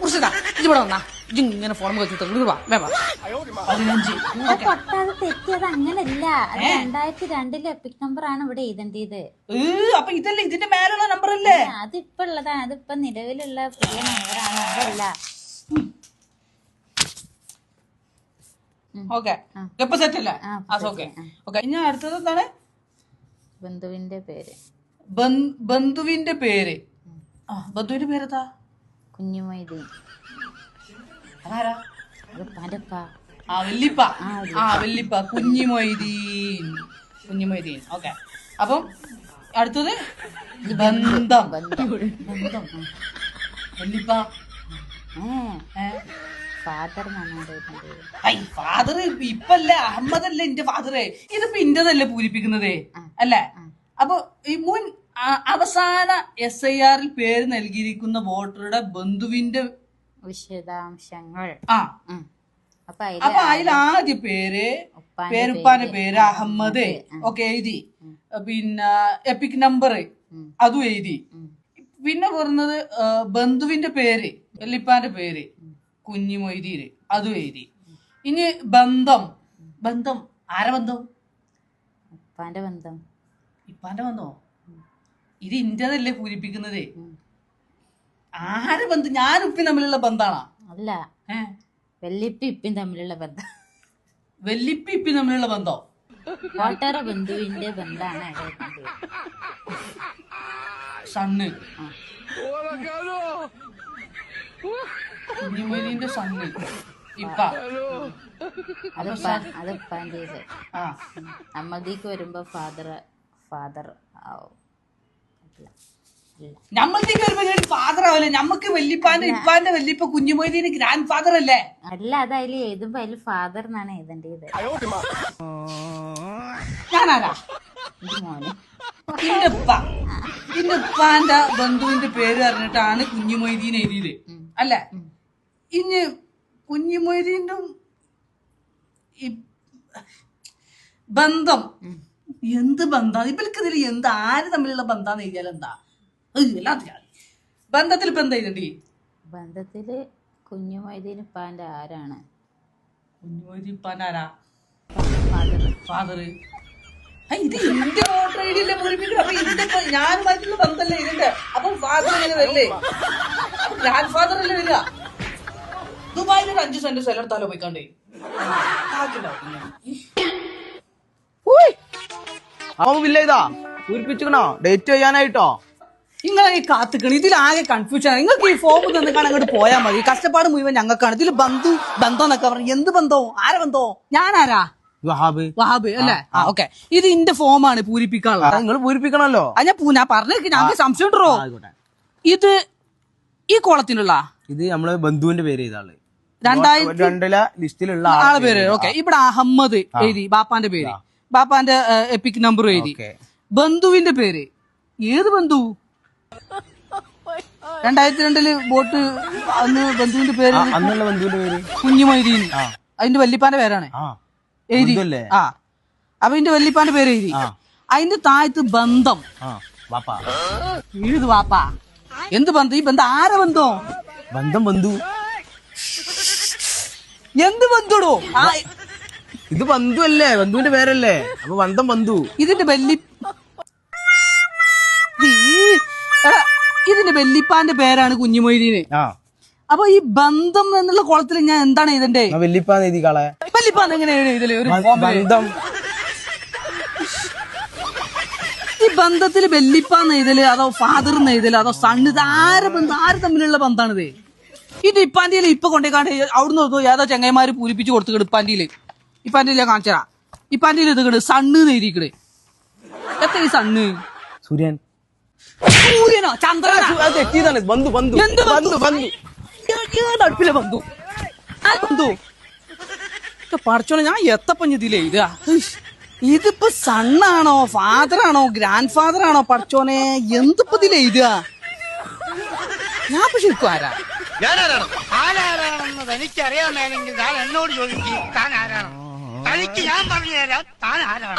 മുർഷിദാ ഇവിടെ വന്നാ ഇങ്ങനെ ഫോൺ വെച്ചിട്ട് 15. പൊട്ടാതെ തെറ്റിയത് അങ്ങനല്ല. 2002 എപ്പിക് നമ്പർ ആണ് ഇവിടെ എഴുതേണ്ടത്. അപ്പൊ ഇതല്ലേ ഇതിന്റെ മേലുള്ള നമ്പർ അല്ലേ? അതിപ്പോ ഉള്ളതാണ്. അതിപ്പോ നിലവിലുള്ള പുതിയ നമ്പറാണ്. അതല്ല. ഓക്കെ ഇപ്പൊ സെറ്റ് അല്ലേ? ഓക്കെ ഇനി അടുത്തത് എന്താണ്? ബന്ധുവിന്റെ പേര്. ബന്ധുവിന്റെ പേര്. ബന്ധുവിന്റെ പേരെന്താ? കുഞ്ഞുമൊയ്തീൻ. അതാരാ? വല്ലിപ്പ. വല്ലിപ്പ കുഞ്ഞുമൊയ്തീൻ. ഓക്കെ അപ്പം അടുത്തത് ബന്ധം. വല്ലിപ്പ ഫാദർ. ഫാദർ ഇപ്പല്ലേ അഹമ്മദല്ലേ എന്റെ ഫാദറേ. ഇതിപ്പോ ഇന്റതല്ലേ പൂരിപ്പിക്കുന്നതേ അല്ലേ? അപ്പൊ ഈ മുൻ അവസാന SIR പേര് നൽകിയിരിക്കുന്ന വോട്ടറുടെ ബന്ധുവിന്റെ വിശദാംശങ്ങൾ. അപ്പൊ അതിൽ ആദ്യ പേരുപ്പാന്റെ പേര് അഹമ്മദ് ഒക്കെ എഴുതി. പിന്നെ എപ്പിക് നമ്പർ അതും എഴുതി. പിന്നെ പറഞ്ഞത് ബന്ധുവിന്റെ പേര് വല്ലിപ്പാന്റെ പേര് കുഞ്ഞുമൊയ്തീന് അതും എഴുതി. ഇനി ബന്ധം. ആരെ ബന്ധം? ഉപ്പാന്റെ ബന്ധം. ഇപ്പാന്റെ ബന്ധോ? ഇത് ഇന്റതല്ലേ പൂരിപ്പിക്കുന്നത്. ആരെ ബന്ധം? ഞാനും ഉപ്പി തമ്മിലുള്ള ബന്ധാണോ? അല്ല, വല്ലിപ്പി ഇപ്പിയും തമ്മിലുള്ള ബന്ധം. വല്ലിപ്പി ഇപ്പി തമ്മിലുള്ള ബന്ധോ? വോട്ടറ ബന്ധുവിന്റെ ബന്ധാണ്. സണ്ണ്. കുഞ്ഞുമൊയ്തീന്റെ സണ്ണ് ഇപ്പ. അതിപ്പാൻ്റെ. നമ്മൾക്ക് വരുമ്പോ ഫാദർ ആവും. നമ്മൾക്ക് വരുമ്പോ ഫാദർ ആവല്ലേ? നമ്മക്ക് വല്ലിപ്പാന്റെ ഇപ്പാന്റെ വല്ലിപ്പ കുഞ്ഞുമൊയ്തീന് ഗ്രാൻഡ് ഫാദർ അല്ലേ? അല്ല, അത് അതിൽ എഴുതുമ്പോ അതിൽ ഫാദർ എന്നാണ് എഴുതേണ്ടത്. ഞാനാരാ? മോനെ. ഇന്റെ ഉപ്പാന്റെ ബന്ധുവിന്റെ പേര് പറഞ്ഞിട്ടാണ് കുഞ്ഞുമൊയ്തീൻ എഴുതിയത് അല്ലേ? ഇനി കുഞ്ഞുമൊയ്തീന്റെ ബന്ധം എന്ത് ബന്ധാണ് ഇവൽക്കിതിൽ? എന്ത് ആര് തമ്മിലുള്ള ബന്ധാന്ന് എഴുതിയാൽ എന്താ? ബന്ധത്തിൽ ഇപ്പൊ എന്താ എഴുതണ്ടി? ബന്ധത്തില് കുഞ്ഞുമൊയ്തീൻ ഇപ്പാന്റെ ആരാണ്? കുഞ്ഞുമൊയ്തീൻ ഇപ്പാന്റെ ആരാ? ഫാദർ. ഇത് എന്റെ വോട്ടർ ഐ ഡിയല്ലേ പൂരിപ്പിക്കണം. അപ്പൊ ഇതിന്റെ ഞാനുമായിട്ടുള്ള ബന്ധല്ലേ ഇതിന്റെ? അപ്പൊ ഫാദർ എങ്ങനെ വരില്ലേ? ഗ്രാൻഡ് ഫാദർ അല്ലേ വരിക? ദുബായിൽ ഒരു 5 സെന്റ് സ്ഥലം എടുത്താലോ പോയിക്കാണ്ടേ? പൂരിപ്പിച്ചിക്കണോ? ഡേറ്റ് ചെയ്യാനായിട്ടോ? നിങ്ങൾ ഈ കാത്തിക്കണ ഇതിലാകെ കൺഫ്യൂഷൻ ആണ്. നിങ്ങൾക്ക് ഈ ഫോം തന്നിക്കാണ് അങ്ങോട്ട് പോയാൽ മതി. കഷ്ടപ്പാട് മുഴുവൻ ഞങ്ങൾക്കാണ്. ഇതിൽ ബന്ധം എന്നൊക്കെ പറഞ്ഞു. എന്ത് ബന്ധവും ആരെ ബന്ധവും? ഞാനാരാ? വഹാബ് അല്ലേ? ഓക്കെ. ഇത് ഇന്റെ ഫോമാണ് പൂരിപ്പിക്കാനുള്ളത്. നിങ്ങൾ പൂരിപ്പിക്കണല്ലോ. ഞാൻ പറഞ്ഞേക്ക്. ഞങ്ങൾക്ക് സംശയം ഉണ്ടോ? ഇത് ഈ കോളത്തിനുള്ള ഇത് നമ്മള് ബന്ധുവിന്റെ പേര് ചെയ്താള് 2002 ലിസ്റ്റിലുള്ള ആളെ പേര്. ഓക്കെ. ഇവിടെ അഹമ്മദ് എഴുതി. ബാപ്പാന്റെ പേര്, ബാപ്പാന്റെ എപ്പിക് നമ്പർ എഴുതി. ബന്ധുവിന്റെ പേര് ഏത് ബന്ധു? 2002 വോട്ട് അന്ന് ബന്ധുവിന്റെ പേര് കുഞ്ഞുമൊയ്തീൻ. അതിന്റെ വല്ലിപ്പാന്റെ പേരാണ് എഴുതി. അപ്പൊ ഇതിന്റെ വല്ലിപ്പാന്റെ പേര് എഴുതി. അതിന്റെ താഴത്ത് ബന്ധം എഴുതു. വാപ്പാ എന്ത് ബന്ധം? ഈ ബന്ധം ആരെ ബന്ധം? ബന്ധു. എന്ത് ബന്ധുടോ? ഇത് ബന്ധു അല്ലേ? ബന്ധുവിന്റെ പേരല്ലേ? അപ്പൊ ബന്ധു. ഇതിന്റെ വല്ലിപ്പാന്റെ പേരാണ് കുഞ്ഞുമൊയ്തീന്. അപ്പൊ ഈ ബന്ധം എന്നുള്ള കോളത്തിൽ ഞാൻ എന്താണ് എഴുതണ്ടേ? വല്ലിപ്പാന്ന് എഴുതിക്കാളെ. വല്ലിപ്പാന്ന് എങ്ങനെയാണ് ഇതില് ഒരു ബന്ധം? ഈ ബന്ധത്തില് വല്ലിപ്പാന്ന് എഴുതല് അതോ ഫാദർ എന്ന് എഴുതല് അതോ സണ്ണ്? ഇത് ആര് തമ്മിലുള്ള ബന്ധാണിത്? ഇത് ഇപ്പാന്റിയില് ഇപ്പൊ കൊണ്ടേക്കാണ്ട് അവിടുന്ന് ഏതോ ചെങ്ങന്മാര് പൂരിപ്പിച്ച് കൊടുത്തു. ഇപ്പാന്റിയിലെ കാണിച്ചാ ഇപ്പാന്റിയിൽ ഇത് സണ്ണ് എഴുതിക്കണ്. എത്ര ഈ സണ്ണ്? സൂര്യനോ ചന്ദ്രനോ? അടുപ്പിലെ ബന്ധു പഠിച്ചോളെ. ഞാൻ എത്തപ്പഞ്ഞതിലേ ഇതാ. ഇതിപ്പോ സണ്ണാണോ ഫാദറാണോ ഗ്രാൻഡ് ഫാദറാണോ? പഠിച്ചോനെ എന്തിപ്പോ ഇതിലേ ഇതാ? ഞാൻ ശരിക്കും ആരാണെന്ന് തനിക്കറിയാമെങ്കിൽ താൻ എന്നോട് ചോദിക്കും. താൻ ആരാണ്? തനിക്ക് ഞാൻ പറഞ്ഞു തരാം താൻ ആരാണ്.